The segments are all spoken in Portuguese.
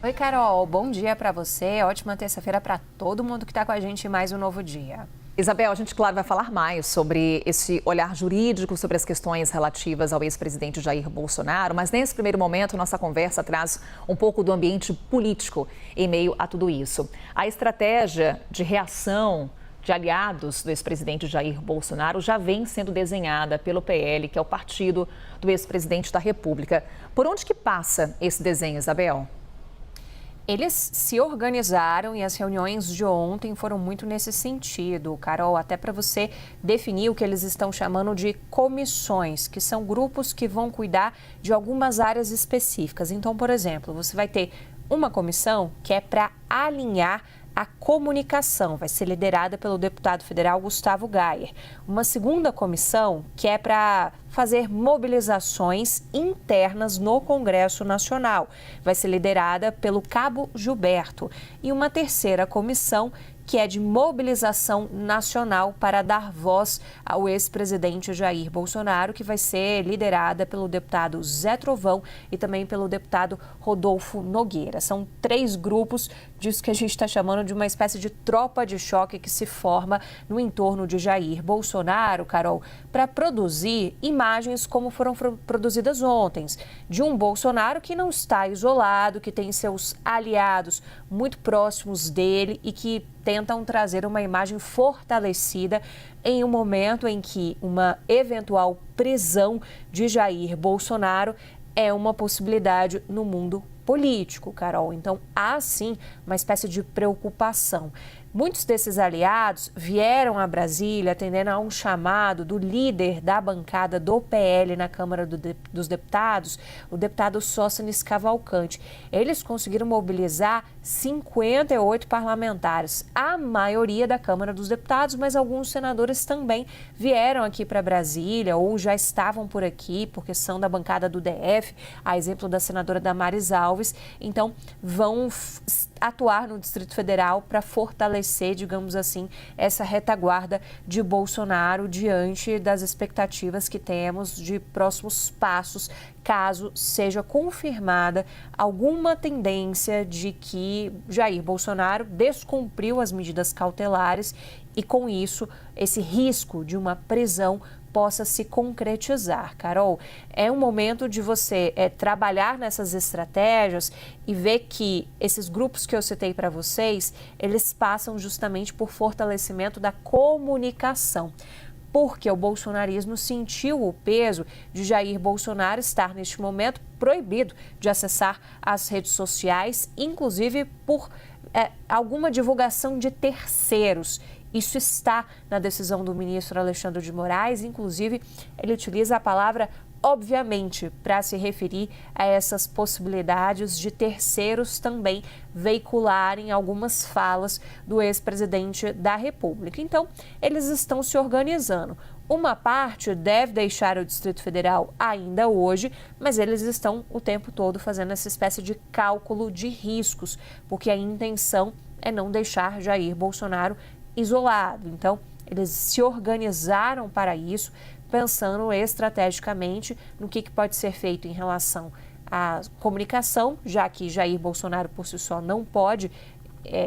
Oi, Carol. Bom dia para você. Ótima terça-feira para todo mundo que está com a gente em mais um novo dia. Isabel, a gente, claro, vai falar mais sobre esse olhar jurídico, sobre as questões relativas ao ex-presidente Jair Bolsonaro, mas nesse primeiro momento, nossa conversa traz um pouco do ambiente político em meio a tudo isso. A estratégia de reação de aliados do ex-presidente Jair Bolsonaro já vem sendo desenhada pelo PL, que é o partido do ex-presidente da República. Por onde que passa esse desenho, Isabel? Eles se organizaram e as reuniões de ontem foram muito nesse sentido, Carol, até para você definir o que eles estão chamando de comissões, que são grupos que vão cuidar de algumas áreas específicas. Então, por exemplo, você vai ter uma comissão que é para alinhar a comunicação, vai ser liderada pelo deputado federal Gustavo Gayer. Uma segunda comissão que é para fazer mobilizações internas no Congresso Nacional, vai ser liderada pelo Cabo Gilberto. E uma terceira comissão que é de mobilização nacional para dar voz ao ex-presidente Jair Bolsonaro, que vai ser liderada pelo deputado Zé Trovão e também pelo deputado Rodolfo Nogueira. São 3 grupos disso que a gente está chamando de uma espécie de tropa de choque que se forma no entorno de Jair Bolsonaro, Carol, para produzir imagens como foram produzidas ontem, de um Bolsonaro que não está isolado, que tem seus aliados muito próximos dele e que tentam trazer uma imagem fortalecida em um momento em que uma eventual prisão de Jair Bolsonaro é uma possibilidade no mundo político, Carol. Então, há sim uma espécie de preocupação. Muitos desses aliados vieram a Brasília atendendo a um chamado do líder da bancada do PL na Câmara dos Deputados, o deputado Sóstenes Cavalcante. Eles conseguiram mobilizar 58 parlamentares, a maioria da Câmara dos Deputados, mas alguns senadores também vieram aqui para Brasília ou já estavam por aqui porque são da bancada do DF, a exemplo da senadora Damares Alves. Então, vão atuar no Distrito Federal para fortalecer, digamos assim, essa retaguarda de Bolsonaro diante das expectativas que temos de próximos passos, caso seja confirmada alguma tendência de que Jair Bolsonaro descumpriu as medidas cautelares e, com isso, esse risco de uma prisão possa se concretizar. Carol, é um momento de você trabalhar nessas estratégias e ver que esses grupos que eu citei para vocês, eles passam justamente por fortalecimento da comunicação. Porque o bolsonarismo sentiu o peso de Jair Bolsonaro estar, neste momento, proibido de acessar as redes sociais, inclusive por alguma divulgação de terceiros. Isso está na decisão do ministro Alexandre de Moraes, inclusive ele utiliza a palavra obviamente para se referir a essas possibilidades de terceiros também veicularem algumas falas do ex-presidente da República. Então, eles estão se organizando. Uma parte deve deixar o Distrito Federal ainda hoje, mas eles estão o tempo todo fazendo essa espécie de cálculo de riscos, porque a intenção é não deixar Jair Bolsonaro isolado. Então, eles se organizaram para isso, pensando estrategicamente no que pode ser feito em relação à comunicação, já que Jair Bolsonaro por si só não pode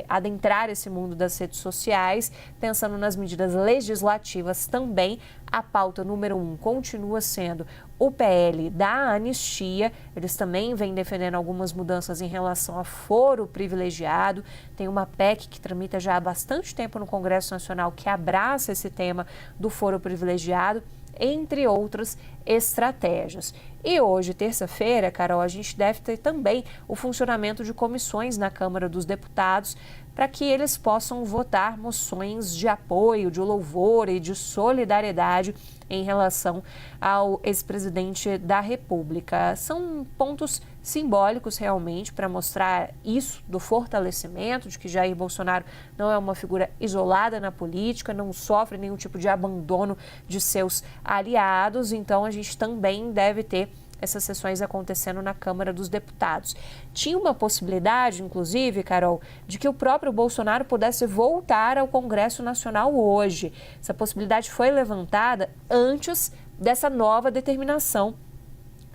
adentrar esse mundo das redes sociais, pensando nas medidas legislativas também. A pauta número 1 continua sendo o PL da anistia. Eles também vêm defendendo algumas mudanças em relação a foro privilegiado. Tem uma PEC que tramita já há bastante tempo no Congresso Nacional que abraça esse tema do foro privilegiado, entre outras estratégias. E hoje, terça-feira, Carol, a gente deve ter também o funcionamento de comissões na Câmara dos Deputados para que eles possam votar moções de apoio, de louvor e de solidariedade em relação ao ex-presidente da República. São pontos simbólicos realmente para mostrar isso, do fortalecimento, de que Jair Bolsonaro não é uma figura isolada na política, não sofre nenhum tipo de abandono de seus aliados. Então, a gente também deve ter essas sessões acontecendo na Câmara dos Deputados. Tinha uma possibilidade, inclusive, Carol, de que o próprio Bolsonaro pudesse voltar ao Congresso Nacional hoje. Essa possibilidade foi levantada antes dessa nova determinação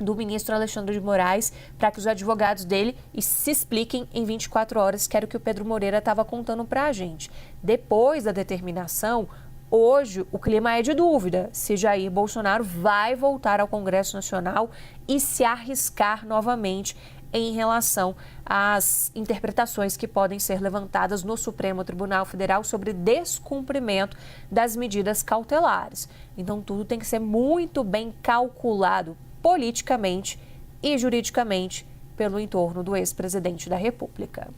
do ministro Alexandre de Moraes para que os advogados dele se expliquem em 24 horas, que era o que o Pedro Moreira estava contando para a gente. Depois da determinação, hoje o clima é de dúvida se Jair Bolsonaro vai voltar ao Congresso Nacional e se arriscar novamente em relação às interpretações que podem ser levantadas no Supremo Tribunal Federal sobre descumprimento das medidas cautelares. Então, tudo tem que ser muito bem calculado politicamente e juridicamente pelo entorno do ex-presidente da República.